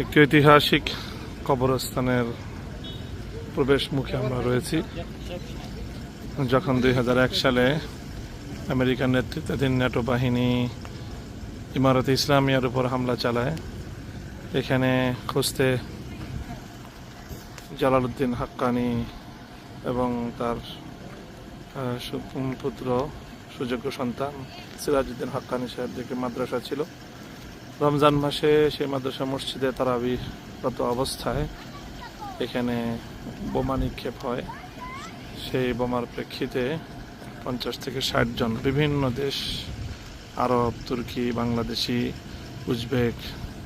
একটি ঐতিহাসিক কবরস্থানের প্রবেশ মুখে আমরা রয়েছি। যখন 2001 সালে আমেরিকার নেতৃত্বাধীন ন্যাটো বাহিনী ইমারতে ইসলামিয়ার উপর হামলা চালায়, এখানে খুঁজতে জালালউদ্দিন হাক্কানি এবং তার পুত্র সুযোগ্য সন্তান সিরাজউদ্দিন হাক্কানি সাহেবদের মাদ্রাসা ছিল। রমজান মাসে সেই মাদ্রাসা মসজিদে তারাবিরত অবস্থায় এখানে বোমা নিক্ষেপ হয়। সেই বোমার প্রেক্ষিতে 50 থেকে 60 জন বিভিন্ন দেশ, আরব, তুর্কি, বাংলাদেশি, উজবেক,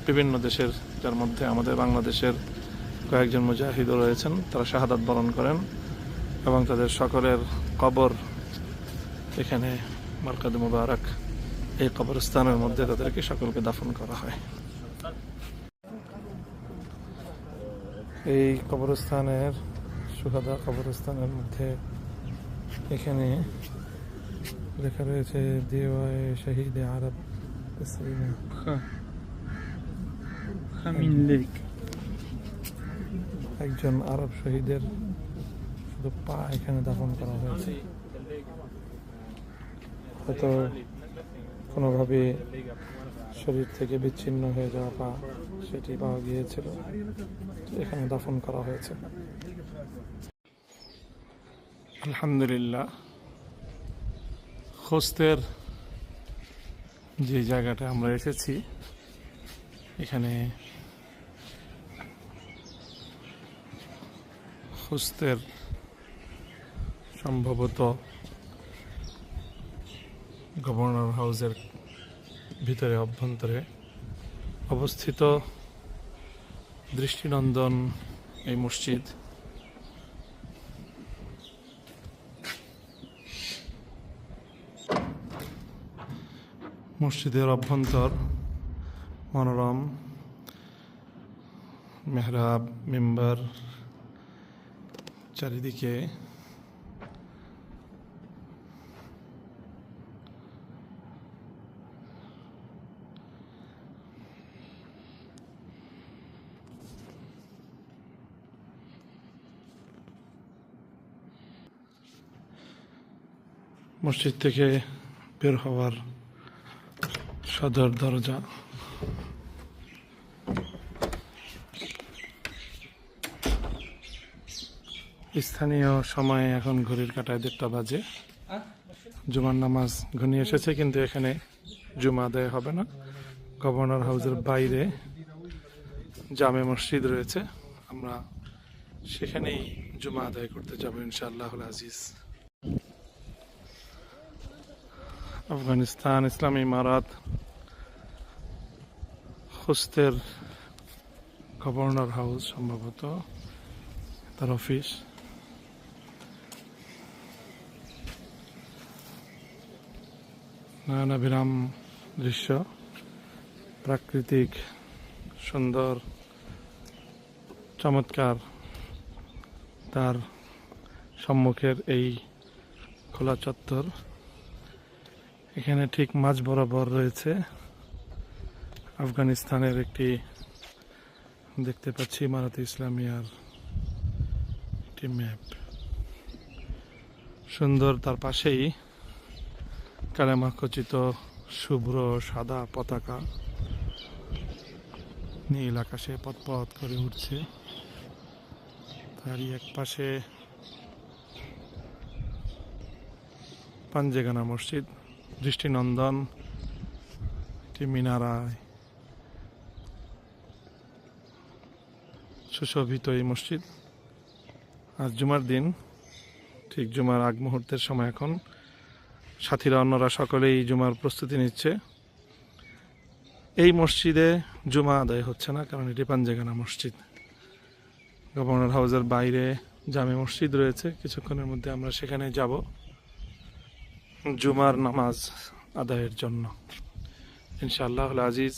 বিভিন্ন দেশের, যার মধ্যে আমাদের বাংলাদেশের কয়েকজন মুজাহিদও রয়েছেন, তারা শাহাদাত বরণ করেন এবং তাদের সকলের কবর এখানে মারকাদ মুবারক এই কবরস্থানের মধ্যে তাদেরকে সকলকে দাফন করা হয়। এই কবরস্থানের সুহাদা কবরস্থানের মধ্যে এখানে লেখা রয়েছে দেওয়ায় শহীদ আরব একজন আরব শহীদের শুধু পা এখানে দাফন করা হয়েছে। হয়তো কোনোভাবে শরীর থেকে বিচ্ছিন্ন হয়ে যাওয়া পা সেটি পাওয়া গিয়েছিল, এখানে দাফন করা হয়েছে। আলহামদুলিল্লাহ, খোস্তের যে জায়গাটা আমরা এসেছি, এখানে খোস্তের সম্ভবত গভর্নর হাউসের ভিতরে অভ্যন্তরে অবস্থিত দৃষ্টিনন্দন এই মসজিদ। মসজিদের অভ্যন্তর মনোরম, মেহরাব, মিম্বার, চারিদিকে মসজিদ থেকে বের হওয়ার সদর দরজা। স্থানীয় সময়ে এখন ঘড়ির কাঁটায় 1:30 বাজে। জুমার নামাজ ঘনিয়ে এসেছে, কিন্তু এখানে জুমা আদায় হবে না। গভর্নর হাউসের বাইরে জামে মসজিদ রয়েছে, আমরা সেখানেই জুমা আদায় করতে যাব ইনশাআল্লাহুল আজিজ। আফগানিস্তান ইসলামী ইমারাত খুস্তের গভর্নর হাউস, সম্ভবত তার অফিস। নয়নাভিরাম দৃশ্য, প্রাকৃতিক সুন্দর চমৎকার। তার সম্মুখের এই খোলা চত্বর, এখানে ঠিক মাঝ বরাবর রয়েছে আফগানিস্তানের একটি, দেখতে পাচ্ছি, ইমারতে ইসলামিয়ার একটি ম্যাপ, সুন্দর। তার পাশেই কালেমা খচিত শুভ্র সাদা পতাকা নীল আকাশে পথ করে উঠছে। তারই এক পাশে পাঞ্জেগানা মসজিদ, দৃষ্টিনন্দন একটি মিনারায় সুশোভিত এই মসজিদ। আজ জুমার দিন, ঠিক জুমার আগ মুহূর্তের সময় এখন। সাথীরা অন্যরা সকলেই জুমার প্রস্তুতি নিচ্ছে। এই মসজিদে জুমা আদায় হচ্ছে না, কারণ এটি পাঞ্জেগানা মসজিদ। গভর্নর হাউসের বাইরে জামে মসজিদ রয়েছে, কিছুক্ষণের মধ্যে আমরা সেখানে যাব জুমার নামাজ আদায়ের জন্য ইনশাআল্লাহুল আজিজ।